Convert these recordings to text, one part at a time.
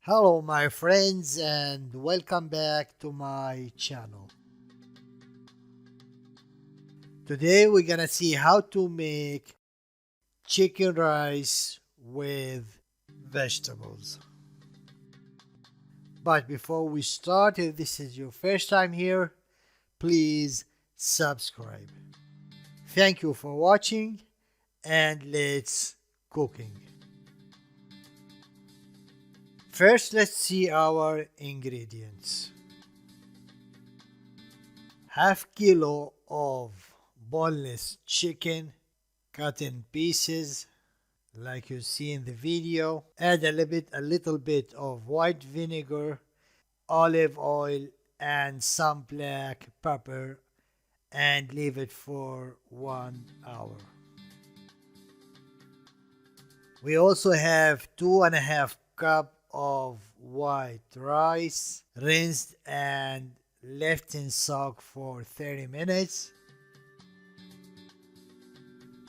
Hello my friends and welcome back to my channel. Today we're gonna see how to make chicken rice with vegetables. But before we start, if this is your first time here, please subscribe. Thank you for watching and let's cooking. First let's see our ingredients. Half kilo of boneless chicken cut in pieces like you see in the video. Add a little bit of white vinegar, olive oil and some black pepper and leave it for 1 hour. We also have 2.5 cup of white rice rinsed and left in soak for 30 minutes.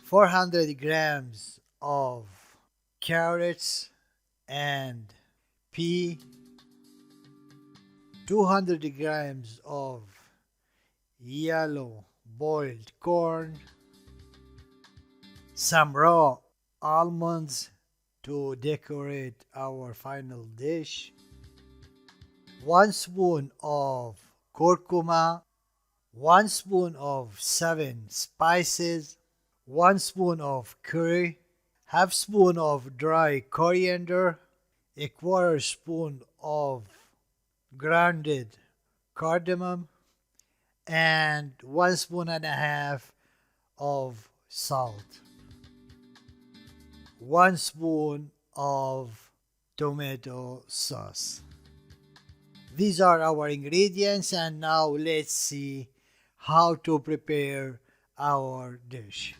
400 grams of carrots and pea, 200 grams of yellow boiled corn, some raw almonds to decorate our final dish, 1 spoon of curcuma, 1 spoon of 7 spices, 1 spoon of curry, half spoon of dry coriander, a quarter spoon of grounded cardamom, and 1.5 spoons of salt, 1 spoon of tomato sauce. These are our ingredients, and now let's see how to prepare our dish.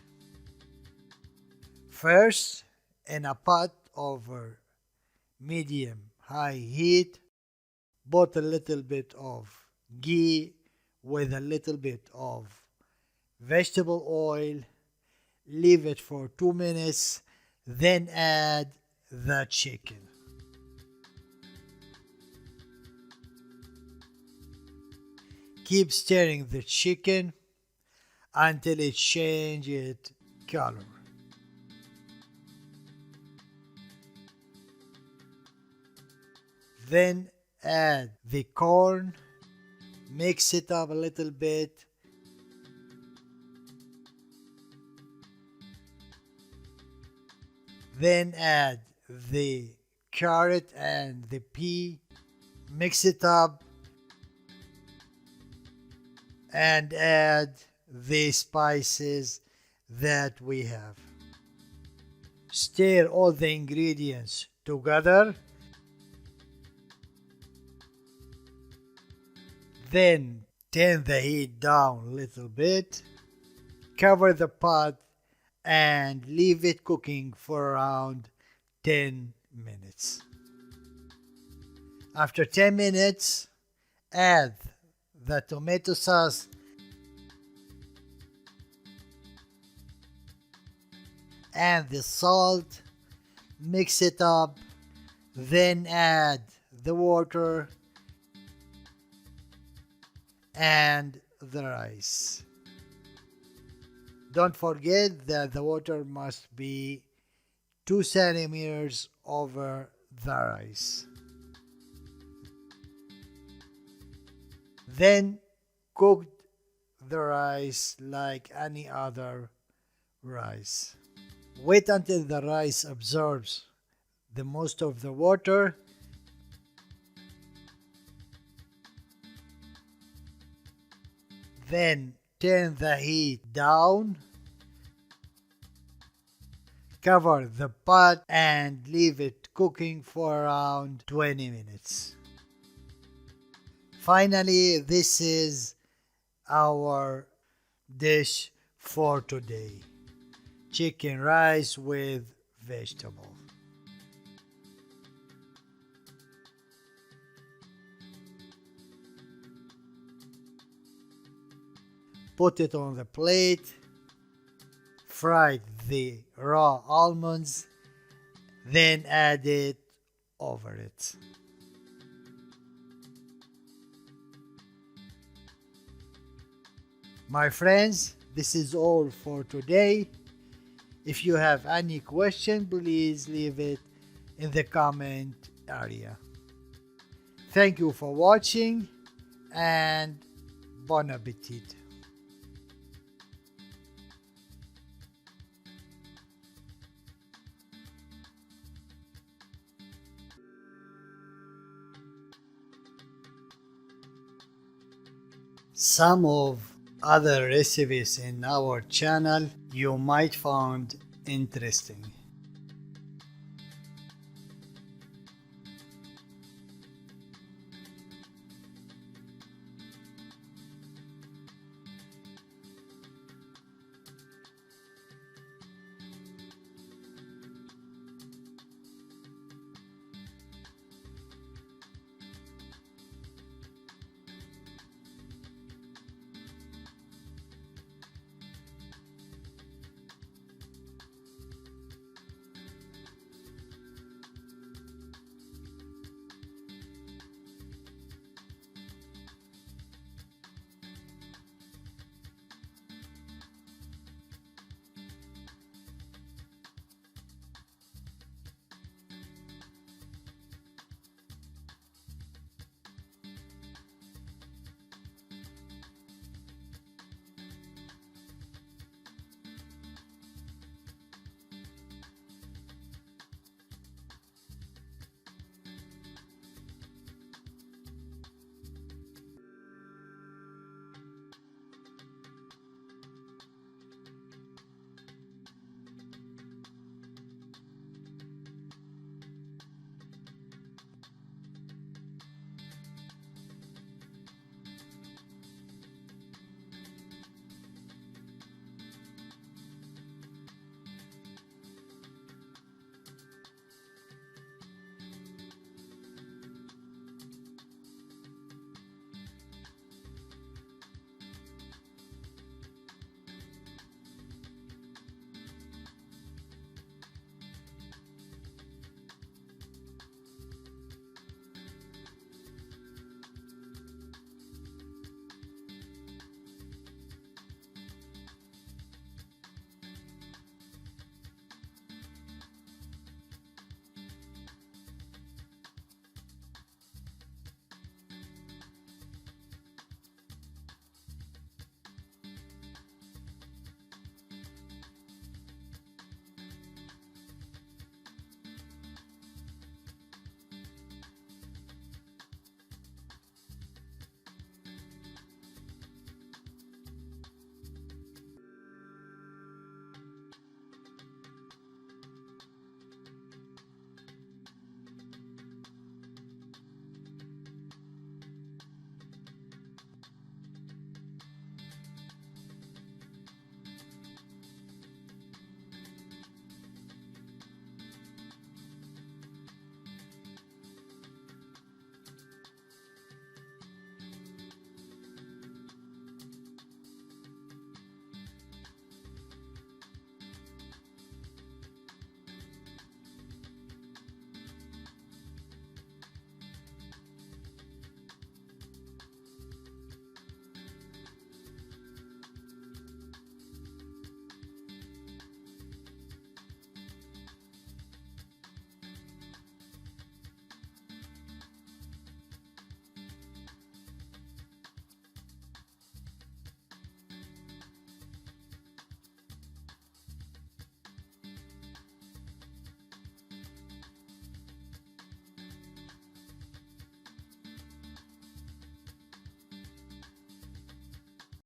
First, in a pot over medium-high heat, put a little bit of ghee with a little bit of vegetable oil, leave it for 2 minutes, then add the chicken. Keep stirring the chicken until it changes color. Then add the corn, mix it up a little bit. Then add the carrot and the pea, mix it up and add the spices that we have. Stir all the ingredients together. Then turn the heat down a little bit. Cover the pot and leave it cooking for around 10 minutes. After 10 minutes, add the tomato sauce and the salt, mix it up, then add the water and the rice. Don't forget that the water must be 2 centimeters over the rice. Then cook the rice like any other rice. Wait until the rice absorbs the most of the water. Then turn the heat down. Cover the pot and leave it cooking for around 20 minutes. Finally, this is our dish for today. Chicken rice with vegetable. Put it on the plate. Fry the raw almonds, then add it over it. My friends, this is all for today. If you have any question, please leave it in the comment area. Thank you for watching and bon appetit. Some of other recipes in our channel you might find interesting.